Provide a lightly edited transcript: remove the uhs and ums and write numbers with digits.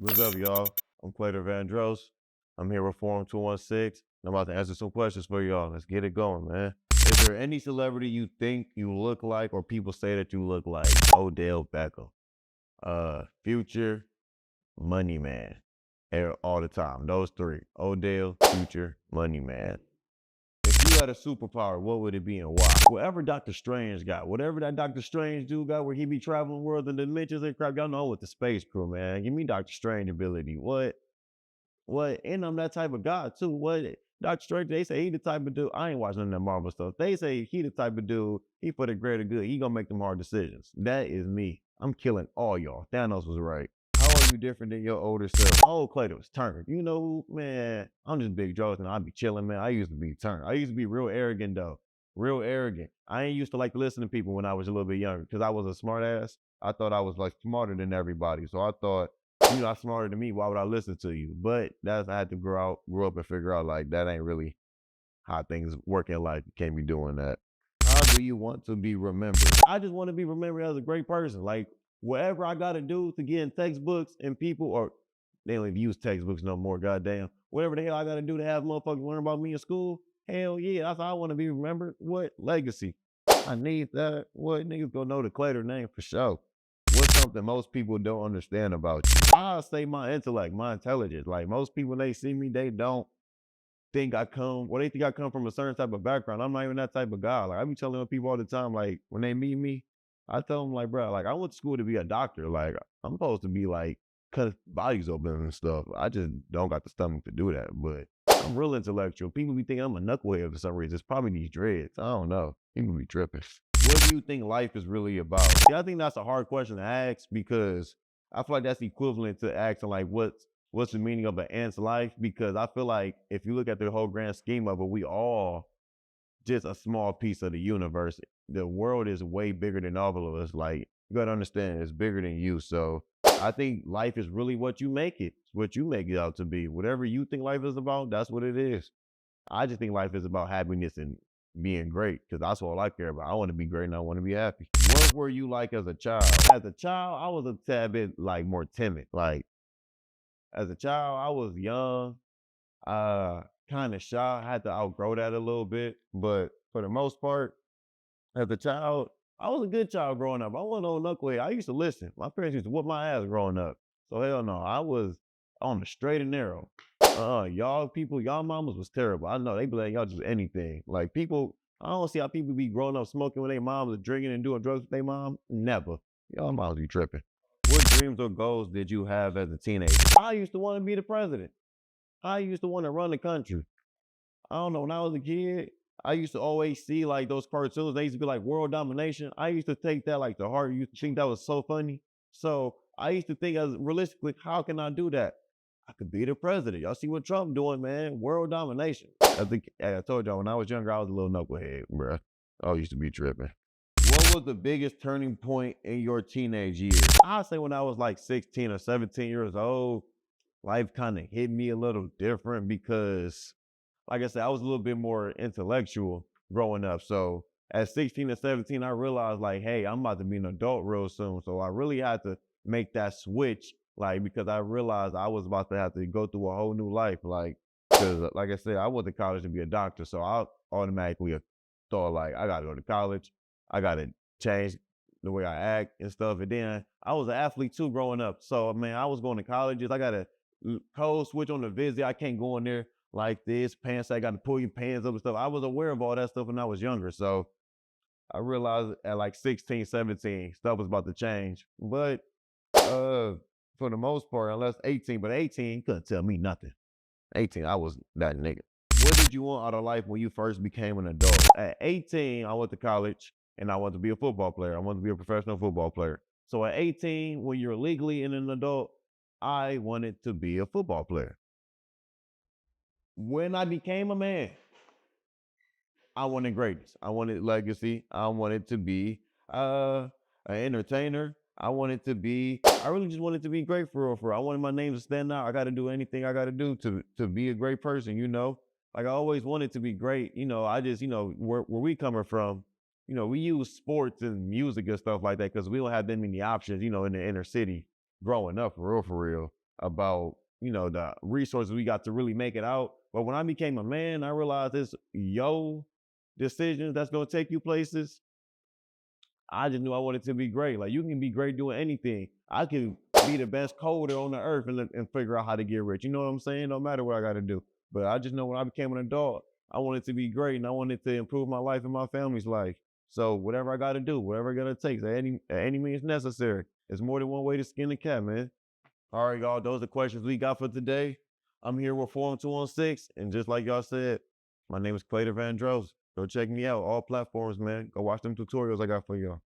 What's up, y'all? I'm Claytor Vandros. I'm here with Forum 216. I'm about to answer some questions for y'all. Let's get it going, man. Is there any celebrity you think you look like or people say that you look like? Odell Beckham. Future, Money Man. All the time. Those three. Odell, Future, Money Man. If you had a superpower, what would it be and why? Whatever Doctor Strange got, whatever that Doctor Strange dude got where he be traveling worlds and dimensions and crap, y'all know with the space crew, man. Give me Doctor Strange ability. What? What? And I'm that type of guy too. What? Doctor Strange, they say he the type of dude. I ain't watching none of that Marvel stuff. They say he the type of dude, he for the greater good. He gonna make them hard decisions. That is me. I'm killing all y'all. Thanos was right. How are you different than your older self? Oh, Clayton was turned. You know, man, I'm just big jokes and I be chilling, man. I used to be turned. I used to be real arrogant though. Real arrogant. I ain't used to like to listen to people when I was a little bit younger because I was a smart ass. I thought I was like smarter than everybody. So I thought, you're not smarter than me. Why would I listen to you? But that's I had to grow up and figure out like that ain't really how things work in life. You can't be doing that. How do you want to be remembered? I just want to be remembered as a great person. Like whatever I gotta do to get in textbooks and people, or they don't even use textbooks no more, goddamn. Whatever the hell I gotta do to have motherfuckers learn about me in school, hell yeah, that's how I want to be remembered. What? Legacy. I need that. What? Niggas gonna know the Claytor name for sure. What's something most people don't understand about you? I'll say my intellect, my intelligence. Like most people, when they see me, they don't think I come, or they think I come from a certain type of background. I'm not even that type of guy. Like I be telling people all the time, like when they meet me, I tell them like, bro, like I went to school to be a doctor. Like I'm supposed to be like cut bodies open and stuff. I just don't got the stomach to do that. But I'm real intellectual. People be thinking I'm a knucklehead for some reason. It's probably these dreads. I don't know. People be tripping. What do you think life is really about? See, I think that's a hard question to ask because I feel like that's equivalent to asking like what's the meaning of an ant's life? Because I feel like if you look at the whole grand scheme of it, we all just a small piece of the universe. The world is way bigger than all of us. Like you gotta understand, it's bigger than you. So I think life is really what you make it. It's what you make it out to be. Whatever you think life is about, that's what it is. I just think life is about happiness and being great because that's all I care about. I want to be great and I want to be happy. What were you like as a child? As a child, I was a tad bit like more timid. Like as a child, I was young, uh, kind of shy. I had to outgrow that a little bit, but for the most part, as a child, I was a good child growing up. I wasn't no knucklehead. I used to listen. My parents used to whoop my ass growing up. So hell no, I was on the straight and narrow. Y'all people, y'all mamas was terrible. I know they be letting y'all do anything. Like people, I don't see how people be growing up smoking with their moms or drinking and doing drugs with their mom. Never. Y'all moms be tripping. What dreams or goals did you have as a teenager? I used to want to be the president. I used to want to run the country. I don't know. When I was a kid, I used to always see like those cartoons. They used to be like world domination. I used to take that like to heart. I used to think that was so funny. So I used to think as realistically, how can I do that? I could be the president. Y'all see what Trump doing, man? World domination. I told y'all when I was younger, I was a little knucklehead, bruh. I used to be tripping. What was the biggest turning point in your teenage years? I'd say when I was like 16 or 17 years old, life kind of hit me a little different because like I said, I was a little bit more intellectual growing up. So at 16 or 17, I realized like, hey, I'm about to be an adult real soon. So I really had to make that switch, like, because I realized I was about to have to go through a whole new life. Like, because like I said, I went to college to be a doctor. So I automatically thought like, I got to go to college. I got to change the way I act and stuff. And then I was an athlete too growing up. So, man, I was going to colleges. I got to code switch on the visit. I can't go in there like this, pants, I got to pull your pants up and stuff. I was aware of all that stuff when I was younger. So I realized at like 16, 17, stuff was about to change. But for the most part, unless 18, but 18, you couldn't tell me nothing. 18, I was that nigga. What did you want out of life when you first became an adult? At 18, I went to college and I wanted to be a football player. I wanted to be a professional football player. So at 18, when you're legally an adult, I wanted to be a football player. When I became a man, I wanted greatness. I wanted legacy. I wanted to be an entertainer. I really just wanted to be great for real, for real. I wanted my name to stand out. I gotta do anything I gotta do to be a great person, you know? Like I always wanted to be great. You know, I just, where we coming from, we use sports and music and stuff like that because we don't have that many options, in the inner city growing up for real, for real. about, the resources we got to really make it out. But when I became a man, I realized this yo decisions that's gonna take you places. I just knew I wanted to be great. Like, you can be great doing anything. I can be the best coder on the earth and figure out how to get rich. You know what I'm saying? No matter what I got to do. But I just know when I became an adult, I wanted to be great and I wanted to improve my life and my family's life. So whatever I got to do, whatever I got to take, at any means necessary. There's more than one way to skin a cat, man. All right, y'all. Those are the questions we got for today. I'm here with Forum 216, and just like y'all said, my name is Claytor Vandros. Go check me out, all platforms, man. Go watch them tutorials I got for y'all.